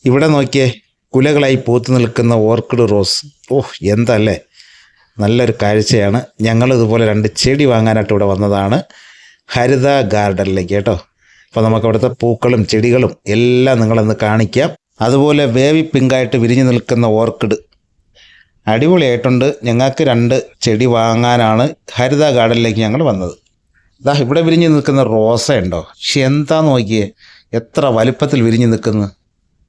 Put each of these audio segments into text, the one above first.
ഇവിടെ നോക്കിയേ, കുലകളായി പൂത്തു നിൽക്കുന്ന ഓർക്കിഡ് റോസ്. ഓഹ്, എന്തല്ലേ, നല്ലൊരു കാഴ്ചയാണ്. ഞങ്ങളിതുപോലെ 2 ചെടി വാങ്ങാനായിട്ട് ഇവിടെ വന്നതാണ് ഹരിത ഗാർഡനിലേക്ക് കേട്ടോ. അപ്പോൾ നമുക്ക് അവിടുത്തെ പൂക്കളും ചെടികളും എല്ലാം നിങ്ങളൊന്ന് കാണിക്കാം. അതുപോലെ വേവി പിങ്കായിട്ട് വിരിഞ്ഞു നിൽക്കുന്ന ഓർക്കിഡ് അടിപൊളിയായിട്ടുണ്ട്. ഞങ്ങൾക്ക് 2 ചെടി വാങ്ങാനാണ് ഹരിത ഗാർഡനിലേക്ക് ഞങ്ങൾ വന്നത്. ഇതാ ഇവിടെ വിരിഞ്ഞു നിൽക്കുന്ന റോസ ഉണ്ടോ, പക്ഷെ എന്താ നോക്കിയേ, എത്ര വലുപ്പത്തിൽ വിരിഞ്ഞു നിൽക്കുന്നു.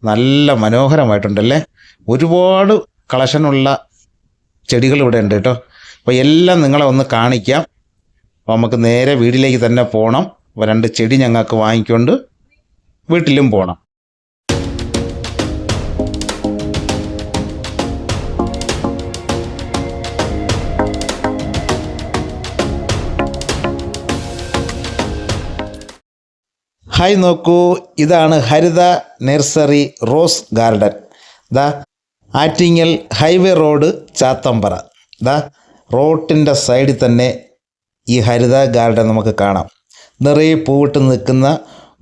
നല്ല മനോഹരമായിട്ടുണ്ടല്ലേ. ഒരുപാട് കളക്ഷനുള്ള ചെടികൾ ഇവിടെ ഉണ്ട് കേട്ടോ. അപ്പോൾ എല്ലാം നിങ്ങളെ ഒന്ന് കാണിക്കാം. അപ്പോൾ നമുക്ക് നേരെ വീട്ടിലേക്ക് തന്നെ പോകണം. അപ്പോൾ 2 ചെടി ഞങ്ങൾക്ക് വാങ്ങിക്കൊണ്ട് വീട്ടിലും പോകണം. ഹായ്, നോക്കൂ, ഇതാണ് ഹരിത നഴ്സറി റോസ് ഗാർഡൻ. ദാ ആറ്റിങ്ങൽ ഹൈവേ റോഡ്, ചാത്തമ്പറ. ദാ റോഡിൻ്റെ സൈഡിൽ തന്നെ ഈ ഹരിത ഗാർഡൻ നമുക്ക് കാണാം. നിറയെ പൂവിട്ട് നിൽക്കുന്ന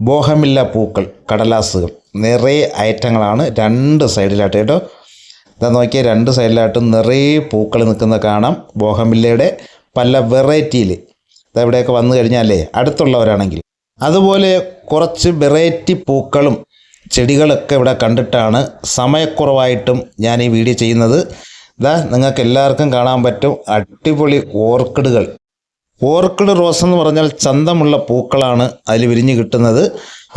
ബോഹമില്ല പൂക്കൾ, കടലാസുകൾ, നിറയെ ഐറ്റങ്ങളാണ് 2 സൈഡിലായിട്ട് കേട്ടോ. ഇതാ നോക്കിയാൽ 2 സൈഡിലായിട്ടും നിറയെ പൂക്കൾ നിൽക്കുന്ന കാണാം. ബോഹമില്ലയുടെ പല വെറൈറ്റിയിൽ ഇതാ ഇവിടെയൊക്കെ വന്നു കഴിഞ്ഞാലേ, അടുത്തുള്ളവരാണെങ്കിൽ അതുപോലെ കുറച്ച് വെറൈറ്റി പൂക്കളും ചെടികളൊക്കെ ഇവിടെ കണ്ടിട്ടാണ് സമയക്കുറവായിട്ടും ഞാൻ ഈ വീഡിയോ ചെയ്യുന്നത്. ഇതാ നിങ്ങൾക്ക് എല്ലാവർക്കും കാണാൻ പറ്റും അടിപൊളി ഓർക്കിഡുകൾ. ഓർക്കിഡ് റോസ് എന്ന് പറഞ്ഞാൽ ചന്തമുള്ള പൂക്കളാണ് അതിൽ വിരിഞ്ഞ് കിട്ടുന്നത്.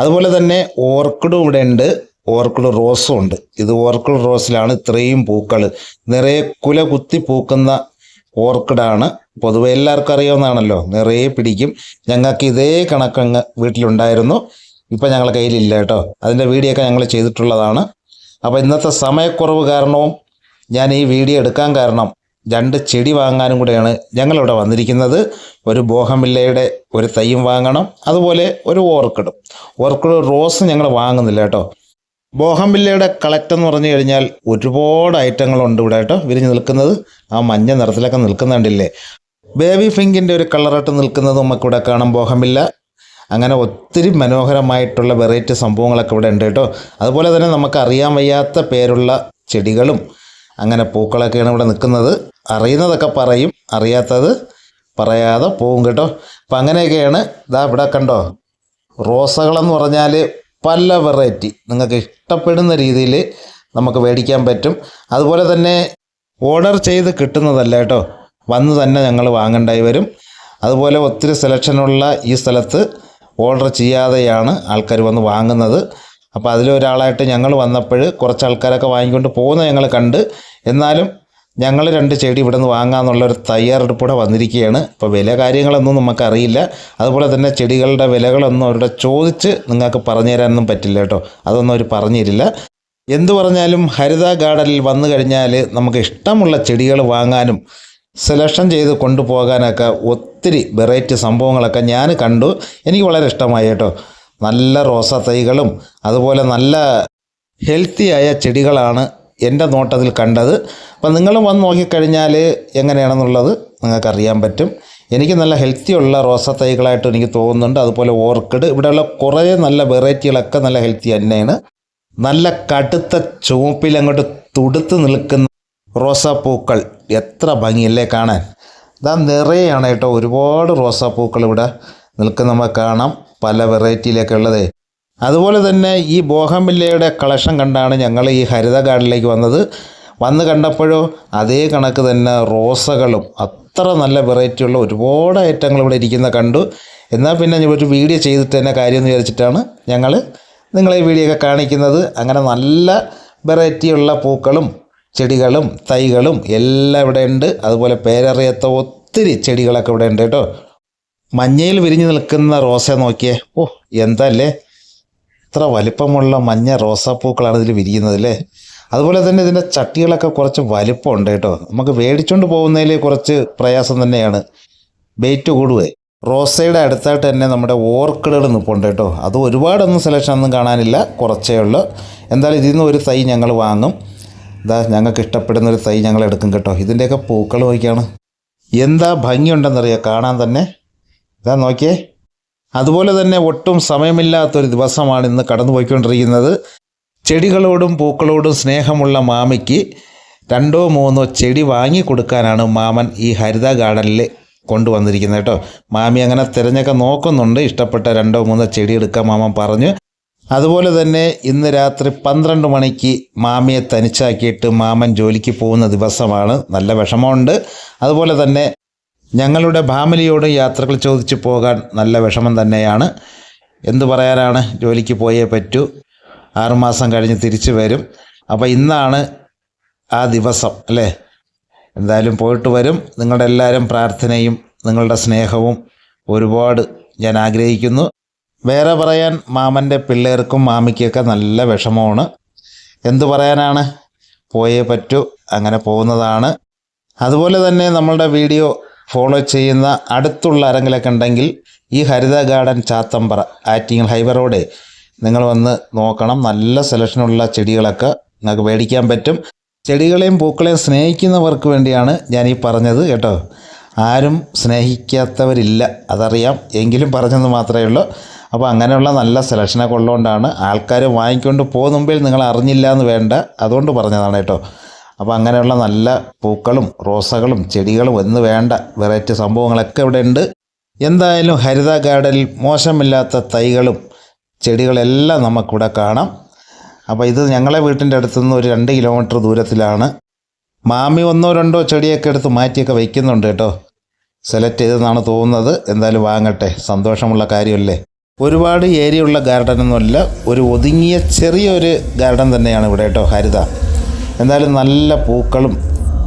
അതുപോലെ തന്നെ ഓർക്കിഡും ഇവിടെ ഉണ്ട്, ഓർക്കിഡ് റോസും ഉണ്ട്. ഇത് ഓർക്കിഡ് റോസിലാണ് ഇത്രയും പൂക്കൾ, നിറയെ കുല കുത്തി പൂക്കുന്ന ഓർക്കിഡാണ്. പൊതുവെ എല്ലാവർക്കും അറിയാവുന്നതാണല്ലോ, നിറയെ പിടിക്കും. ഞങ്ങൾക്ക് ഇതേ കണക്കങ്ങ് വീട്ടിലുണ്ടായിരുന്നു, ഇപ്പം ഞങ്ങളുടെ കയ്യിലില്ല കേട്ടോ. അതിൻ്റെ വീഡിയോ ഒക്കെ ഞങ്ങൾ ചെയ്തിട്ടുള്ളതാണ്. അപ്പോൾ ഇന്നത്തെ സമയക്കുറവ് കാരണവും ഞാൻ ഈ വീഡിയോ എടുക്കാൻ കാരണം 2 ചെടി വാങ്ങാനും കൂടെയാണ് ഞങ്ങളിവിടെ വന്നിരിക്കുന്നത്. ഒരു ബോഹമില്ലയുടെ ഒരു തൈയും വാങ്ങണം, അതുപോലെ ഒരു ഓർക്കിഡ് റോസ് ഞങ്ങൾ വാങ്ങുന്നില്ല കേട്ടോ. ബോഹമില്ലയുടെ കളക്ട് എന്ന് പറഞ്ഞു കഴിഞ്ഞാൽ ഒരുപാട് ഐറ്റങ്ങളുണ്ട് ഇവിടെ കേട്ടോ വിരിഞ്ഞ് നിൽക്കുന്നത്. ആ മഞ്ഞ നിറത്തിലൊക്കെ നിൽക്കുന്നുണ്ടില്ലേ, ബേബി പിങ്കിൻ്റെ ഒരു കളറായിട്ട് നിൽക്കുന്നത് നമുക്കിവിടെ കാണാം. ബോഹമില്ല അങ്ങനെ ഒത്തിരി മനോഹരമായിട്ടുള്ള വെറൈറ്റി സംഭവങ്ങളൊക്കെ ഇവിടെ ഉണ്ട് കേട്ടോ. അതുപോലെ തന്നെ നമുക്ക് അറിയാൻ വയ്യാത്ത പേരുള്ള ചെടികളും അങ്ങനെ പൂക്കളൊക്കെയാണ് ഇവിടെ നിൽക്കുന്നത്. അറിയുന്നതൊക്കെ പറയും, അറിയാത്തത് പറയാതെ പോവും കേട്ടോ. അപ്പം അങ്ങനെയൊക്കെയാണ്. ഇതാ ഇവിടെ കണ്ടോ, റോസകളെന്ന് പറഞ്ഞാൽ പല വെറൈറ്റി നിങ്ങൾക്ക് ഇഷ്ടപ്പെടുന്ന രീതിയിൽ നമുക്ക് മേടിക്കാൻ പറ്റും. അതുപോലെ തന്നെ ഓർഡർ ചെയ്ത് കിട്ടുന്നതല്ല കേട്ടോ, വന്ന് തന്നെ ഞങ്ങൾ വാങ്ങേണ്ടായി വരും. അതുപോലെ ഒത്തിരി സെലക്ഷനുള്ള ഈ സ്ഥലത്ത് ഓർഡർ ചെയ്യാതെയാണ് ആൾക്കാർ വന്ന് വാങ്ങുന്നത്. അപ്പോൾ അതിലൊരാളായിട്ട് ഞങ്ങൾ വന്നപ്പോൾ കുറച്ച് ആൾക്കാരൊക്കെ വാങ്ങിക്കൊണ്ട് പോകുന്നത് ഞങ്ങൾ കണ്ട്. എന്നാലും ഞങ്ങൾ 2 ചെടി ഇവിടെ നിന്ന് വാങ്ങാമെന്നുള്ളൊരു തയ്യാറെടുപ്പോടെ വന്നിരിക്കുകയാണ്. ഇപ്പോൾ വില കാര്യങ്ങളൊന്നും നമുക്കറിയില്ല. അതുപോലെ തന്നെ ചെടികളുടെ വിലകളൊന്നും അവരുടെ ചോദിച്ച് നിങ്ങൾക്ക് പറഞ്ഞു തരാനൊന്നും പറ്റില്ല കേട്ടോ, അതൊന്നും അവർ പറഞ്ഞു തരില്ല. എന്തു പറഞ്ഞാലും ഹരിത ഗാർഡനിൽ വന്നു കഴിഞ്ഞാൽ നമുക്ക് ഇഷ്ടമുള്ള ചെടികൾ വാങ്ങാനും സെലക്ഷൻ ചെയ്ത് കൊണ്ടുപോകാനൊക്കെ ഒത്തിരി വെറൈറ്റി സംഭവങ്ങളൊക്കെ ഞാൻ കണ്ടു. എനിക്ക് വളരെ ഇഷ്ടമായി കേട്ടോ. നല്ല റോസാ തൈകളും അതുപോലെ നല്ല ഹെൽത്തിയായ ചെടികളാണ് എൻ്റെ നോട്ടത്തിൽ കണ്ടത്. അപ്പം നിങ്ങളും വന്ന് നോക്കിക്കഴിഞ്ഞാൽ എങ്ങനെയാണെന്നുള്ളത് നിങ്ങൾക്കറിയാൻ പറ്റും. എനിക്ക് നല്ല ഹെൽത്തിയുള്ള റോസാ തൈകളായിട്ട് എനിക്ക് തോന്നുന്നുണ്ട്. അതുപോലെ ഓർക്കിഡ്, ഇവിടെയുള്ള കുറേ നല്ല വെറൈറ്റികളൊക്കെ നല്ല ഹെൽത്തി തന്നെയാണ്. നല്ല കടുത്ത ചുവപ്പിൽ അങ്ങോട്ട് തുടുത്ത് നിൽക്കുന്ന റോസാപ്പൂക്കൾ എത്ര ഭംഗിയല്ലേ കാണാൻ. ഇതാ നിറയാണ് കേട്ടോ, ഒരുപാട് റോസാപ്പൂക്കൾ ഇവിടെ നിൽക്കുന്ന നമുക്ക് കാണാം, പല വെറൈറ്റിയിലൊക്കെ ഉള്ളത്. അതുപോലെ തന്നെ ഈ ബോഹമില്ലയുടെ കളക്ഷൻ കണ്ടാണ് ഞങ്ങൾ ഈ ഹരിത ഗാർഡനിലേക്ക് വന്നത്. വന്ന് കണ്ടപ്പോഴോ അതേ കണക്ക് തന്നെ റോസകളും അത്ര നല്ല വെറൈറ്റിയുള്ള ഒരുപാട് ഐറ്റങ്ങൾ ഇവിടെ ഇരിക്കുന്ന കണ്ടു. എന്നാൽ പിന്നെ ഒരു വീഡിയോ ചെയ്തിട്ട് തന്നെ കാര്യമെന്ന് വിചാരിച്ചിട്ടാണ് ഞങ്ങൾ നിങ്ങളെ ഈ വീഡിയോ ഒക്കെ കാണിക്കുന്നത്. അങ്ങനെ നല്ല വെറൈറ്റിയുള്ള പൂക്കളും ചെടികളും തൈകളും എല്ലാം ഇവിടെ ഉണ്ട്. അതുപോലെ പേരറിയാത്ത ഒത്തിരി ചെടികളൊക്കെ ഇവിടെ ഉണ്ട് കേട്ടോ. മഞ്ഞയിൽ വിരിഞ്ഞ് നിൽക്കുന്ന റോസ നോക്കിയേ, ഓ എന്തല്ലേ, ഇത്ര വലിപ്പമുള്ള മഞ്ഞ റോസാപ്പൂക്കളാണ് ഇതിൽ വിരിയുന്നത് അല്ലേ. അതുപോലെ തന്നെ ഇതിൻ്റെ ചട്ടികളൊക്കെ കുറച്ച് വലിപ്പമുണ്ട് കേട്ടോ. നമുക്ക് മേടിച്ചുകൊണ്ട് പോകുന്നതിൽ കുറച്ച് പ്രയാസം തന്നെയാണ്, വെയിറ്റ് കൂടുവേ. റോസയുടെ അടുത്തായിട്ട് തന്നെ നമ്മുടെ ഓർക്കിഡുകൾ നിൽപ്പുണ്ട് കേട്ടോ. അത് ഒരുപാടൊന്നും സെലക്ഷൻ ഒന്നും കാണാനില്ല, കുറച്ചേ ഉള്ളൂ. എന്തായാലും ഇതിൽ നിന്ന് ഒരു തൈ ഞങ്ങൾ വാങ്ങും. ഇതാ ഞങ്ങൾക്ക് ഇഷ്ടപ്പെടുന്നൊരു തൈ ഞങ്ങൾ എടുക്കും കേട്ടോ. ഇതിൻ്റെയൊക്കെ പൂക്കൾ നോക്കിയാണ് എന്താ ഭംഗിയുണ്ടെന്നറിയാം കാണാൻ തന്നെ. ഇതാ നോക്കിയേ. അതുപോലെ തന്നെ ഒട്ടും സമയമില്ലാത്തൊരു ദിവസമാണ് ഇന്ന് കടന്നു പോയിക്കൊണ്ടിരിക്കുന്നത്. ചെടികളോടും പൂക്കളോടും സ്നേഹമുള്ള മാമിക്ക് 2 or 3 ചെടി വാങ്ങി കൊടുക്കാനാണ് മാമൻ ഈ ഹരിത ഗാർഡനിൽ കൊണ്ടുവന്നിരിക്കുന്നത് കേട്ടോ. മാമി അങ്ങനെ തിരഞ്ഞൊക്കെ നോക്കുന്നുണ്ട്. ഇഷ്ടപ്പെട്ട 2 or 3 ചെടി എടുക്കാൻ മാമൻ പറഞ്ഞു. അതുപോലെ തന്നെ ഇന്ന് രാത്രി 12 മണിക്ക് മാമിയെ തനിച്ചാക്കിയിട്ട് മാമൻ ജോലിക്ക് പോകുന്ന ദിവസമാണ്. നല്ല വിഷമമുണ്ട്. അതുപോലെ തന്നെ ഞങ്ങളുടെ ഫാമിലിയോട് യാത്രകൾ ചോദിച്ചു പോകാൻ നല്ല വിഷമം തന്നെയാണ്. എന്തു പറയാനാണ്, ജോലിക്ക് പോയേ പറ്റൂ. 6 മാസം കഴിഞ്ഞ് തിരിച്ചു വരും. അപ്പോൾ ഇന്നാണ് ആ ദിവസം അല്ലേ. എന്തായാലും പോയിട്ട് വരും. നിങ്ങളുടെ എല്ലാവരും പ്രാർത്ഥനയും നിങ്ങളുടെ സ്നേഹവും ഒരുപാട് ഞാൻ ആഗ്രഹിക്കുന്നു. വേറെ പറയാൻ മാമൻ്റെ പിള്ളേർക്കും മാമിക്കൊക്കെ നല്ല വിഷമമാണ്. എന്തു പറയാനാണ്, പോയേ പറ്റൂ. അങ്ങനെ പോകുന്നതാണ്. അതുപോലെ തന്നെ നമ്മളുടെ വീഡിയോ ഫോളോ ചെയ്യുന്ന അടുത്തുള്ള ആരെങ്കിലൊക്കെ ഉണ്ടെങ്കിൽ ഈ ഹരിത garden Chathampara Attingal highway road നിങ്ങൾ വന്ന് നോക്കണം. നല്ല സെലക്ഷനുള്ള ചെടികളൊക്കെ നിങ്ങൾക്ക് മേടിക്കാൻ പറ്റും. ചെടികളെയും പൂക്കളെയും സ്നേഹിക്കുന്നവർക്ക് വേണ്ടിയാണ് ഞാൻ ഈ പറഞ്ഞത് കേട്ടോ. ആരും സ്നേഹിക്കാത്തവരില്ല, അതറിയാം. എങ്കിലും പറഞ്ഞെന്ന് മാത്രമേ ഉള്ളൂ. അപ്പോൾ അങ്ങനെയുള്ള നല്ല സെലക്ഷനൊക്കെ ഉള്ളതുകൊണ്ടാണ് ആൾക്കാർ വാങ്ങിക്കൊണ്ട് പോകുന്ന മുമ്പിൽ നിങ്ങൾ അറിഞ്ഞില്ല എന്ന് വേണ്ട, അതുകൊണ്ട് പറഞ്ഞതാണ് കേട്ടോ. അപ്പോൾ അങ്ങനെയുള്ള നല്ല പൂക്കളും റോസകളും ചെടികളും എന്ന് വേണ്ട വെറൈറ്റി സംഭവങ്ങളൊക്കെ ഇവിടെ ഉണ്ട്. എന്തായാലും ഹരിത ഗാർഡനിൽ മോശമില്ലാത്ത തൈകളും ചെടികളെല്ലാം നമുക്കിവിടെ കാണാം. അപ്പോൾ ഇത് ഞങ്ങളെ വീട്ടിൻ്റെ അടുത്തുനിന്ന് ഒരു 2 കിലോമീറ്റർ ദൂരത്തിലാണ്. മാമി 1 or 2 ചെടിയൊക്കെ എടുത്ത് മാറ്റിയൊക്കെ വയ്ക്കുന്നുണ്ട് കേട്ടോ. സെലക്ട് ചെയ്തെന്നാണ് തോന്നുന്നത്. എന്തായാലും വാങ്ങട്ടെ, സന്തോഷമുള്ള കാര്യമല്ലേ. ഒരുപാട് ഏരിയ ഉള്ള ഗാർഡനൊന്നുമല്ല, ഒരു ഒതുങ്ങിയ ചെറിയൊരു ഗാർഡൻ തന്നെയാണ് ഇവിടെ കേട്ടോ ഹരിത. എന്തായാലും നല്ല പൂക്കളും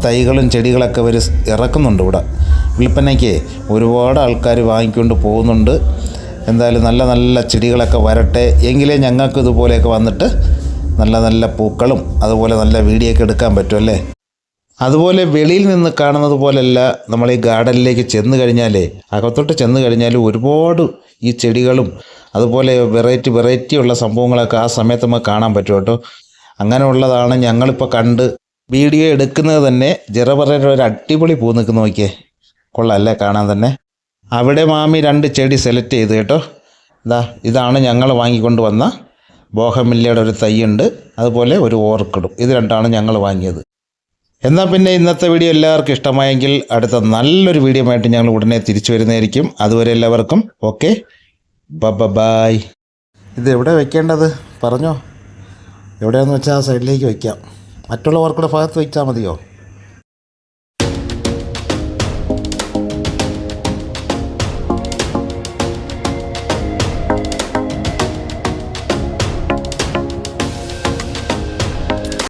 തൈകളും ചെടികളൊക്കെ അവർ ഇറക്കുന്നുണ്ട് ഇവിടെ. വിൽപ്പനയ്ക്ക് ഒരുപാട് ആൾക്കാർ വാങ്ങിക്കൊണ്ട് പോകുന്നുണ്ട്. എന്തായാലും നല്ല നല്ല ചെടികളൊക്കെ വരട്ടെ, എങ്കിലേ ഞങ്ങൾക്ക് ഇതുപോലെയൊക്കെ വന്നിട്ട് നല്ല നല്ല പൂക്കളും അതുപോലെ നല്ല വീഡിയോ ഒക്കെ എടുക്കാൻ പറ്റുമല്ലേ. അതുപോലെ വെളിയിൽ നിന്ന് കാണുന്നത് പോലെയല്ല നമ്മൾ ഈ ഗാർഡനിലേക്ക് ചെന്ന് കഴിഞ്ഞാലേ, അകത്തോട്ട് ചെന്ന് കഴിഞ്ഞാൽ ഒരുപാട് ഈ ചെടികളും അതുപോലെ വെറൈറ്റി ഉള്ള സംഭവങ്ങളൊക്കെ ആ സമയത്ത് നമുക്ക് കാണാൻ പറ്റും കേട്ടോ. അങ്ങനെയുള്ളതാണ് ഞങ്ങളിപ്പോൾ കണ്ട് വീഡിയോ എടുക്കുന്നത് തന്നെ. ജെറബറയുടെ ഒരു അടിപൊളി പൂ നിൽക്കുന്ന നോക്കിയേ, കൊള്ളാമല്ലേ കാണാൻ തന്നെ. അവിടെ മാമി 2 ചെടി സെലക്ട് ചെയ്ത് കേട്ടോ. ഇതാണ് ഞങ്ങൾ വാങ്ങിക്കൊണ്ട് വന്ന ബോഗൺവില്ലയുടെ ഒരു തൈയുണ്ട്, അതുപോലെ ഒരു ഓർക്കിഡും. ഇത് 2ആണ് ഞങ്ങൾ വാങ്ങിയത്. എന്നാൽ പിന്നെ ഇന്നത്തെ വീഡിയോ എല്ലാവർക്കും ഇഷ്ടമായെങ്കിൽ അടുത്ത നല്ലൊരു വീഡിയോ ആയിട്ട് ഞങ്ങൾ ഉടനെ തിരിച്ചു വരുന്നതായിരിക്കും. അതുവരെ എല്ലാവർക്കും ഓക്കെ, ബൈ. ഇത് എവിടെ വെക്കേണ്ടത് പറഞ്ഞോ? എവിടെയാണെന്ന് വെച്ചാൽ ആ സൈഡിലേക്ക് വയ്ക്കാം. മറ്റുള്ളവർക്കുടെ ഭാഗത്ത് വയ്ച്ചാൽ മതിയോ?